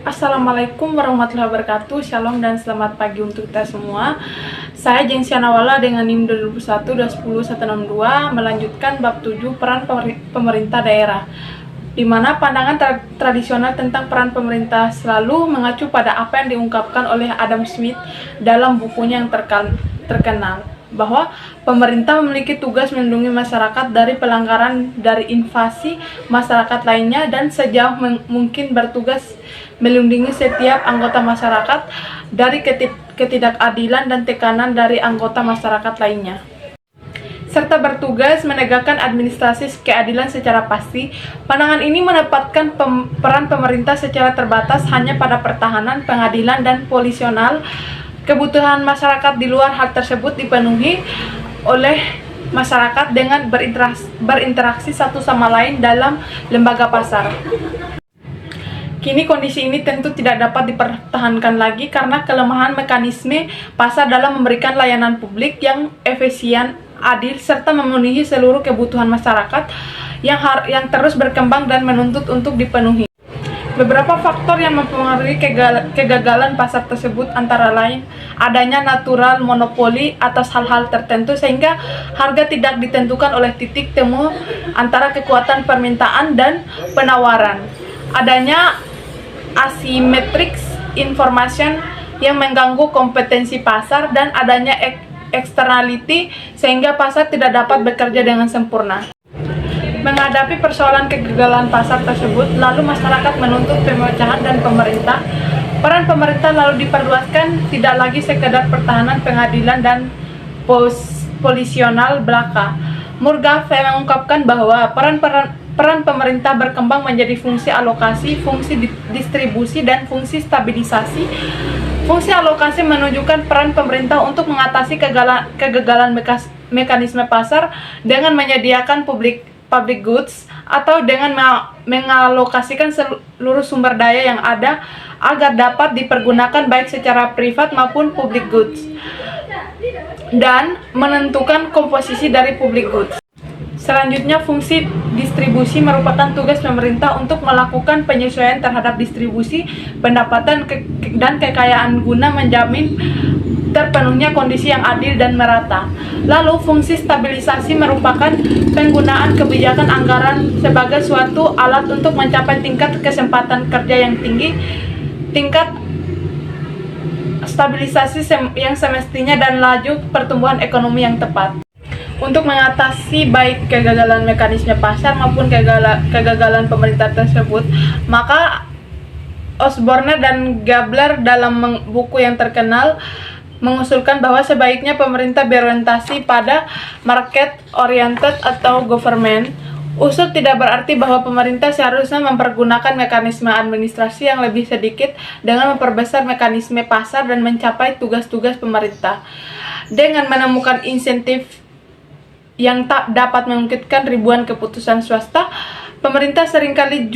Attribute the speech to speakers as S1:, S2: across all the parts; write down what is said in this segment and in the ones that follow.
S1: Assalamualaikum warahmatullahi wabarakatuh. Shalom dan selamat pagi untuk kita semua. Saya Jengsiana Wala dengan NIM 2021-20162 melanjutkan bab 7 peran pemerintah daerah, di mana pandangan tradisional tentang peran pemerintah selalu mengacu pada apa yang diungkapkan oleh Adam Smith dalam bukunya yang terkenal, bahwa pemerintah memiliki tugas melindungi masyarakat dari pelanggaran dari invasi masyarakat lainnya dan sejauh mungkin bertugas melindungi setiap anggota masyarakat dari ketidakadilan dan tekanan dari anggota masyarakat lainnya, serta bertugas menegakkan administrasi keadilan secara pasti. Pandangan ini menempatkan peran pemerintah secara terbatas hanya pada pertahanan, pengadilan, dan polisional. Kebutuhan masyarakat di luar hal tersebut dipenuhi oleh masyarakat dengan berinteraksi satu sama lain dalam lembaga pasar. Kini kondisi ini tentu tidak dapat dipertahankan lagi karena kelemahan mekanisme pasar dalam memberikan layanan publik yang efisien, adil, serta memenuhi seluruh kebutuhan masyarakat yang terus berkembang dan menuntut untuk dipenuhi. Beberapa faktor yang mempengaruhi kegagalan pasar tersebut antara lain adanya natural monopoli atas hal-hal tertentu sehingga harga tidak ditentukan oleh titik temu antara kekuatan permintaan dan penawaran, adanya asymmetric information yang mengganggu kompetensi pasar, dan adanya externality sehingga pasar tidak dapat bekerja dengan sempurna. Menghadapi persoalan kegagalan pasar tersebut, lalu masyarakat menuntut pemecahan dan pemerintah. Peran pemerintah lalu diperluaskan tidak lagi sekedar pertahanan, pengadilan, dan polisional belaka. Murgafe mengungkapkan bahwa peran pemerintah berkembang menjadi fungsi alokasi, fungsi distribusi, dan fungsi stabilisasi. Fungsi alokasi menunjukkan peran pemerintah untuk mengatasi kegagalan mekanisme pasar dengan menyediakan public goods atau dengan mengalokasikan seluruh sumber daya yang ada agar dapat dipergunakan baik secara privat maupun public goods, dan menentukan komposisi dari public goods. Selanjutnya, fungsi distribusi merupakan tugas pemerintah untuk melakukan penyesuaian terhadap distribusi pendapatan dan kekayaan guna menjamin terpenuhnya kondisi yang adil dan merata. Lalu, fungsi stabilisasi merupakan penggunaan kebijakan anggaran sebagai suatu alat untuk mencapai tingkat kesempatan kerja yang tinggi, tingkat stabilisasi yang semestinya, dan laju pertumbuhan ekonomi yang tepat. Untuk mengatasi baik kegagalan mekanisme pasar maupun kegagalan pemerintah tersebut, maka Osborne dan Gabler dalam buku yang terkenal mengusulkan bahwa sebaiknya pemerintah berorientasi pada market oriented atau government. Usul tidak berarti bahwa pemerintah seharusnya mempergunakan mekanisme administrasi yang lebih sedikit dengan memperbesar mekanisme pasar dan mencapai tugas-tugas pemerintah. Dengan menemukan insentif yang tak dapat memungkinkan ribuan keputusan swasta, pemerintah seringkali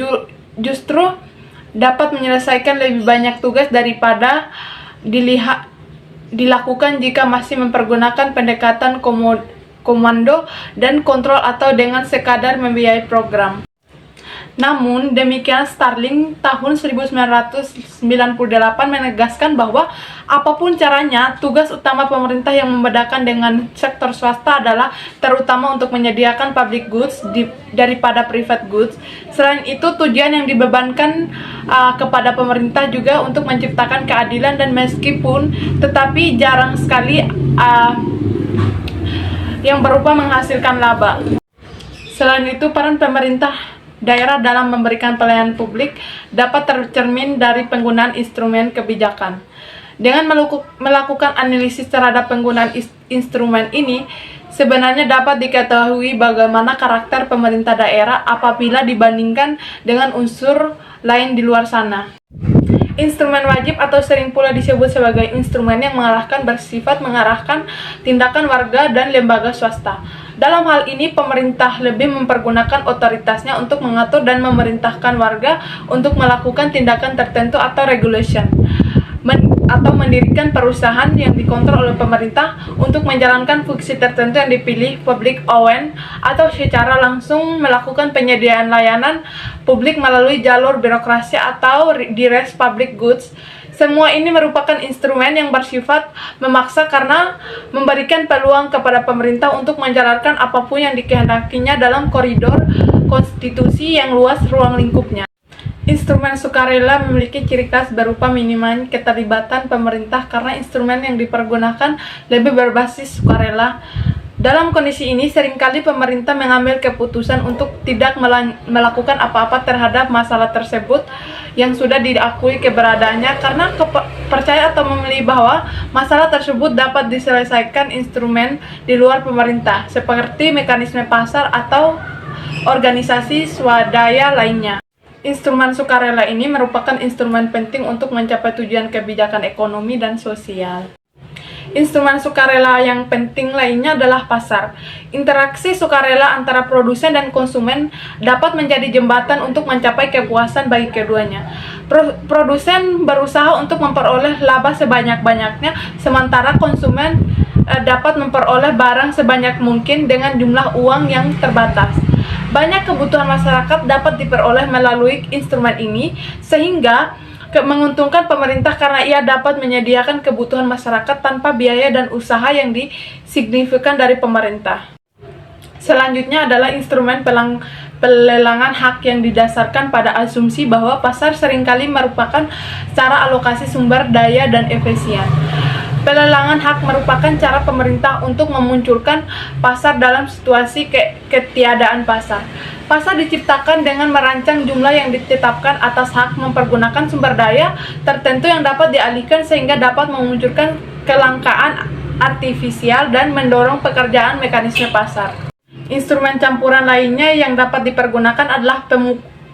S1: justru dapat menyelesaikan lebih banyak tugas daripada dilakukan jika masih mempergunakan pendekatan komando dan kontrol atau dengan sekadar membiayai program. Namun demikian, Starling tahun 1998 menegaskan bahwa apapun caranya, tugas utama pemerintah yang membedakan dengan sektor swasta adalah terutama untuk menyediakan public goods daripada private goods. Selain itu, tujuan yang dibebankan kepada pemerintah juga untuk menciptakan keadilan, dan meskipun tetapi jarang sekali yang berupa menghasilkan laba. Selain itu, peran pemerintah daerah dalam memberikan pelayanan publik dapat tercermin dari penggunaan instrumen kebijakan. Dengan melakukan analisis terhadap penggunaan instrumen ini, sebenarnya dapat diketahui bagaimana karakter pemerintah daerah apabila dibandingkan dengan unsur lain di luar sana. Instrumen wajib atau sering pula disebut sebagai instrumen yang bersifat mengarahkan tindakan warga dan lembaga swasta. Dalam hal ini, pemerintah lebih mempergunakan otoritasnya untuk mengatur dan memerintahkan warga untuk melakukan tindakan tertentu atau regulation, atau mendirikan perusahaan yang dikontrol oleh pemerintah untuk menjalankan fungsi tertentu yang dipilih public owned, atau secara langsung melakukan penyediaan layanan publik melalui jalur birokrasi atau direct public goods. Semua ini merupakan instrumen yang bersifat memaksa karena memberikan peluang kepada pemerintah untuk menjalankan apapun yang dikehendakinya dalam koridor konstitusi yang luas ruang lingkupnya. Instrumen sukarela memiliki ciri khas berupa minimnya keterlibatan pemerintah karena instrumen yang dipergunakan lebih berbasis sukarela. Dalam kondisi ini, seringkali pemerintah mengambil keputusan untuk tidak melakukan apa-apa terhadap masalah tersebut yang sudah diakui keberadaannya karena percaya atau memilih bahwa masalah tersebut dapat diselesaikan instrumen di luar pemerintah, seperti mekanisme pasar atau organisasi swadaya lainnya. Instrumen sukarela ini merupakan instrumen penting untuk mencapai tujuan kebijakan ekonomi dan sosial. Instrumen sukarela yang penting lainnya adalah pasar. Interaksi sukarela antara produsen dan konsumen dapat menjadi jembatan untuk mencapai kepuasan bagi keduanya. Produsen berusaha untuk memperoleh laba sebanyak-banyaknya, sementara konsumen dapat memperoleh barang sebanyak mungkin dengan jumlah uang yang terbatas. Banyak kebutuhan masyarakat dapat diperoleh melalui instrumen ini, sehingga menguntungkan pemerintah karena ia dapat menyediakan kebutuhan masyarakat tanpa biaya dan usaha yang signifikan dari pemerintah. Selanjutnya adalah instrumen pelelangan hak yang didasarkan pada asumsi bahwa pasar seringkali merupakan cara alokasi sumber daya dan efisien. Pelelangan hak merupakan cara pemerintah untuk memunculkan pasar dalam situasi ketiadaan pasar. Pasar diciptakan dengan merancang jumlah yang ditetapkan atas hak mempergunakan sumber daya tertentu yang dapat dialihkan sehingga dapat memunculkan kelangkaan artifisial dan mendorong pekerjaan mekanisme pasar. Instrumen campuran lainnya yang dapat dipergunakan adalah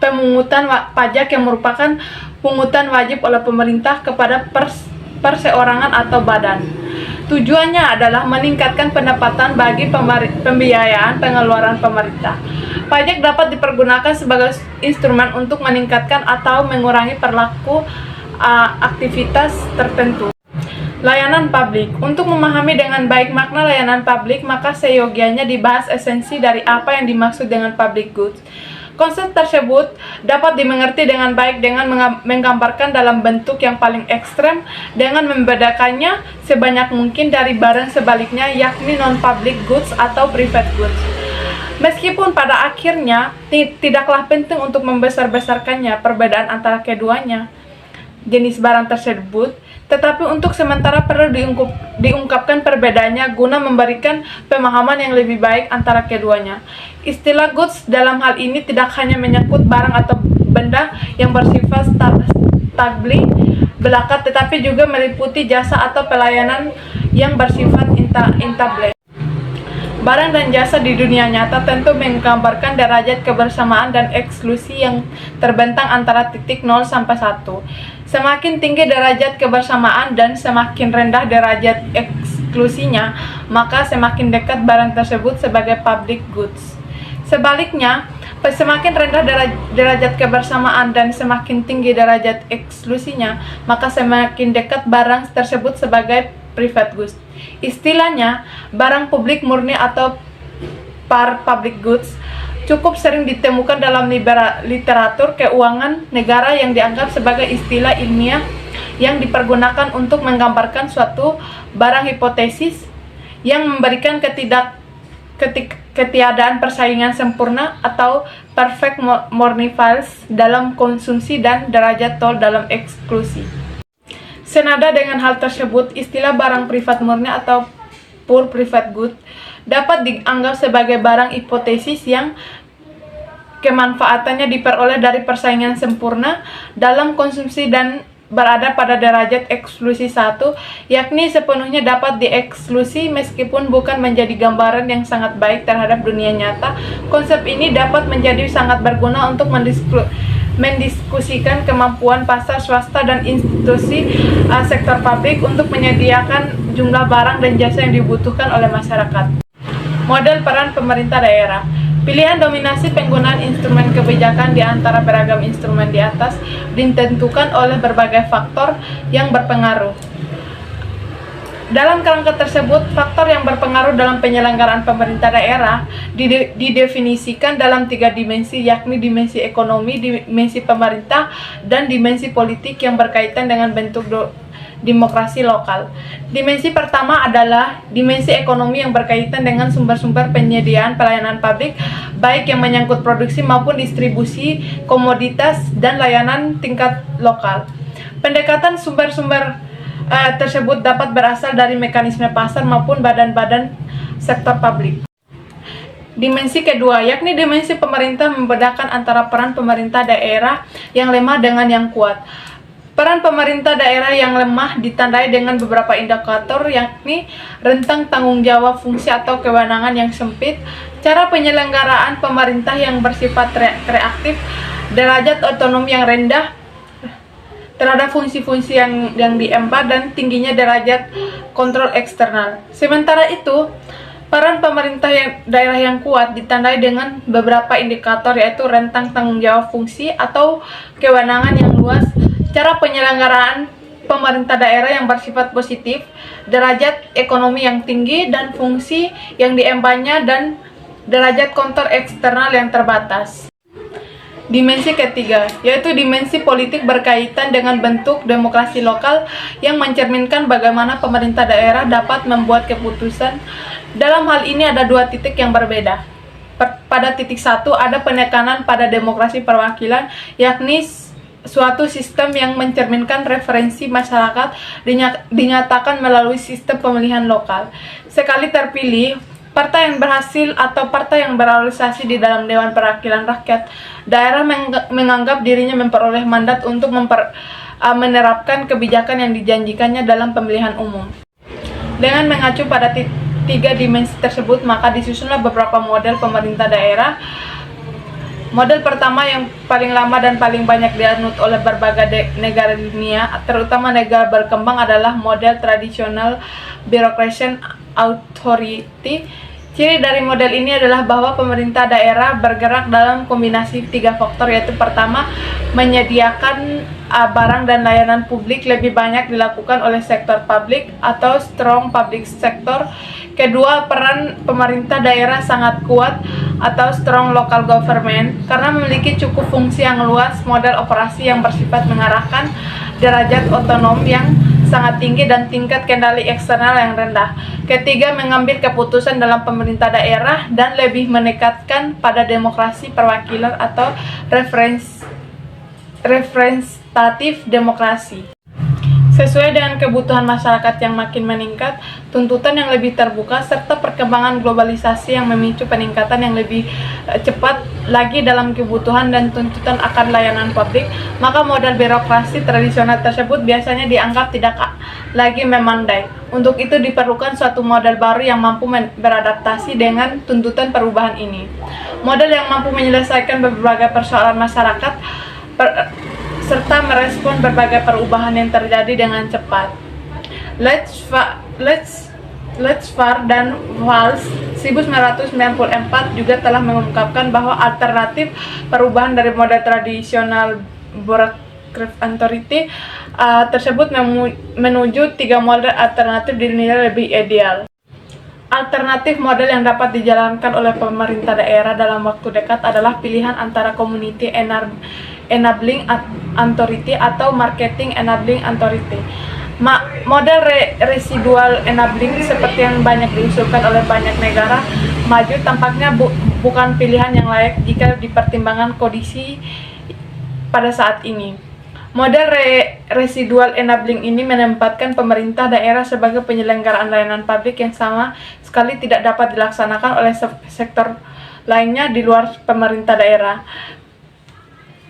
S1: pemungutan pajak yang merupakan pungutan wajib oleh pemerintah kepada perseorangan atau badan. Tujuannya adalah meningkatkan pendapatan bagi pembiayaan pengeluaran pemerintah. Pajak dapat dipergunakan sebagai instrumen untuk meningkatkan atau mengurangi perilaku aktivitas tertentu. Layanan publik. Untuk memahami dengan baik makna layanan publik, maka seyogianya dibahas esensi dari apa yang dimaksud dengan public goods. Konsep tersebut dapat dimengerti dengan baik dengan menggambarkan dalam bentuk yang paling ekstrem dengan membedakannya sebanyak mungkin dari barang sebaliknya, yakni non-public goods atau private goods. Meskipun pada akhirnya tidaklah penting untuk membesar-besarkannya perbedaan antara keduanya jenis barang tersebut, tetapi untuk sementara perlu diungkapkan perbedaannya guna memberikan pemahaman yang lebih baik antara keduanya. Istilah goods dalam hal ini tidak hanya menyangkut barang atau benda yang bersifat stabili belaka, tetapi juga meliputi jasa atau pelayanan yang bersifat intangible. Barang dan jasa di dunia nyata tentu menggambarkan derajat kebersamaan dan eksklusi yang terbentang antara titik 0 sampai 1. Semakin tinggi derajat kebersamaan dan semakin rendah derajat eksklusinya, maka semakin dekat barang tersebut sebagai public goods. Sebaliknya, semakin rendah derajat kebersamaan dan semakin tinggi derajat eksklusinya, maka semakin dekat barang tersebut sebagai private goods. Istilahnya, barang publik murni atau public goods cukup sering ditemukan dalam literatur keuangan negara yang dianggap sebagai istilah ilmiah yang dipergunakan untuk menggambarkan suatu barang hipotesis yang memberikan ketiadaan persaingan sempurna atau perfect monopoles dalam konsumsi dan derajat tol dalam eksklusi. Senada dengan hal tersebut, istilah barang privat murni atau pure private good dapat dianggap sebagai barang hipotesis yang kemanfaatannya diperoleh dari persaingan sempurna dalam konsumsi dan berada pada derajat eksklusi 1, yakni sepenuhnya dapat dieksklusi meskipun bukan menjadi gambaran yang sangat baik terhadap dunia nyata. Konsep ini dapat menjadi sangat berguna untuk mendiskusikan kemampuan pasar swasta dan institusi sektor publik untuk menyediakan jumlah barang dan jasa yang dibutuhkan oleh masyarakat. Model peran pemerintah daerah. Pilihan dominasi penggunaan instrumen kebijakan di antara beragam instrumen di atas ditentukan oleh berbagai faktor yang berpengaruh. Dalam kerangka tersebut, faktor yang berpengaruh dalam penyelenggaraan pemerintah daerah didefinisikan dalam 3 dimensi, yakni dimensi ekonomi, dimensi pemerintah, dan dimensi politik yang berkaitan dengan bentuk demokrasi lokal. Dimensi pertama adalah dimensi ekonomi yang berkaitan dengan sumber-sumber penyediaan pelayanan publik, baik yang menyangkut produksi maupun distribusi komoditas dan layanan tingkat lokal. Pendekatan sumber-sumber tersebut dapat berasal dari mekanisme pasar maupun badan-badan sektor publik. Dimensi kedua, yakni dimensi pemerintah, membedakan antara peran pemerintah daerah yang lemah dengan yang kuat. Peran pemerintah daerah yang lemah ditandai dengan beberapa indikator, yakni rentang tanggung jawab, fungsi atau kewenangan yang sempit, cara penyelenggaraan pemerintah yang bersifat reaktif, derajat otonomi yang rendah terhadap fungsi-fungsi yang diemban, dan tingginya derajat kontrol eksternal. Sementara itu, peran pemerintah daerah yang kuat ditandai dengan beberapa indikator, yaitu rentang tanggung jawab, fungsi atau kewenangan yang luas, cara penyelenggaraan pemerintah daerah yang bersifat positif, derajat ekonomi yang tinggi dan fungsi yang diembannya, dan derajat kontrol eksternal yang terbatas. Dimensi ketiga, yaitu dimensi politik, berkaitan dengan bentuk demokrasi lokal yang mencerminkan bagaimana pemerintah daerah dapat membuat keputusan. Dalam hal ini ada 2 titik yang berbeda. Pada titik 1 ada penekanan pada demokrasi perwakilan, yakni suatu sistem yang mencerminkan referensi masyarakat dinyatakan melalui sistem pemilihan lokal. Sekali terpilih, partai yang berhasil atau partai yang berorganisasi di dalam Dewan Perwakilan Rakyat daerah menganggap dirinya memperoleh mandat untuk menerapkan kebijakan yang dijanjikannya dalam pemilihan umum. Dengan mengacu pada 3 dimensi tersebut, maka disusunlah beberapa model pemerintah daerah. Model pertama yang paling lama dan paling banyak dianut oleh berbagai negara dunia, terutama negara berkembang, adalah model tradisional bureaucracy authority. Ciri dari model ini adalah bahwa pemerintah daerah bergerak dalam kombinasi 3 faktor, yaitu pertama, menyediakan barang dan layanan publik lebih banyak dilakukan oleh sektor publik atau strong public sector. Kedua, peran pemerintah daerah sangat kuat atau strong local government karena memiliki cukup fungsi yang luas, model operasi yang bersifat mengarahkan, derajat otonom yang sangat tinggi, dan tingkat kendali eksternal yang rendah. Ketiga, mengambil keputusan dalam pemerintah daerah dan lebih menekatkan pada demokrasi perwakilan atau representatif demokrasi. Sesuai dengan kebutuhan masyarakat yang makin meningkat, tuntutan yang lebih terbuka, serta perkembangan globalisasi yang memicu peningkatan yang lebih cepat lagi dalam kebutuhan dan tuntutan akan layanan publik, maka model birokrasi tradisional tersebut biasanya dianggap tidak lagi memandai. Untuk itu diperlukan suatu model baru yang mampu beradaptasi dengan tuntutan perubahan ini. Model yang mampu menyelesaikan berbagai persoalan masyarakat serta merespon berbagai perubahan yang terjadi dengan cepat. Letchfar dan Walsh 1994 juga telah mengungkapkan bahwa alternatif perubahan dari model tradisional bureaucratic authority tersebut menuju 3 model alternatif dinilai lebih ideal. Alternatif model yang dapat dijalankan oleh pemerintah daerah dalam waktu dekat adalah pilihan antara community enabling authority atau marketing enabling authority. Model residual enabling seperti yang banyak diusulkan oleh banyak negara maju tampaknya bukan pilihan yang layak jika dipertimbangkan kondisi pada saat ini. Model residual enabling ini menempatkan pemerintah daerah sebagai penyelenggaraan layanan publik yang sama sekali tidak dapat dilaksanakan oleh sektor lainnya di luar pemerintah daerah.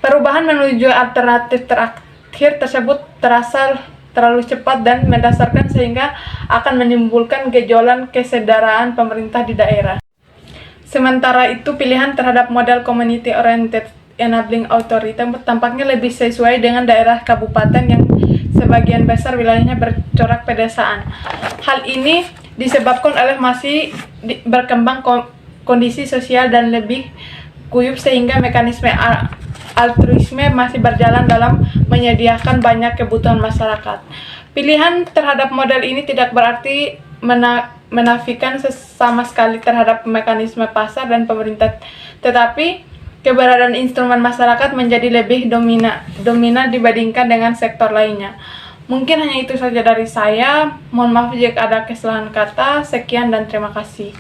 S1: Perubahan menuju alternatif terakhir tersebut terasa terlalu cepat dan mendasarkan sehingga akan menimbulkan gejolak kesadaran pemerintah di daerah. Sementara itu, pilihan terhadap model community oriented enabling authority tampaknya lebih sesuai dengan daerah kabupaten yang sebagian besar wilayahnya bercorak pedesaan. Hal ini disebabkan oleh masih berkembang kondisi sosial dan lebih guyup sehingga mekanisme altruisme masih berjalan dalam menyediakan banyak kebutuhan masyarakat. Pilihan terhadap model ini tidak berarti menafikan sama sekali terhadap mekanisme pasar dan pemerintah, tetapi keberadaan instrumen masyarakat menjadi lebih dominan dibandingkan dengan sektor lainnya. Mungkin hanya itu saja dari saya. Mohon maaf jika ada kesalahan kata. Sekian dan terima kasih.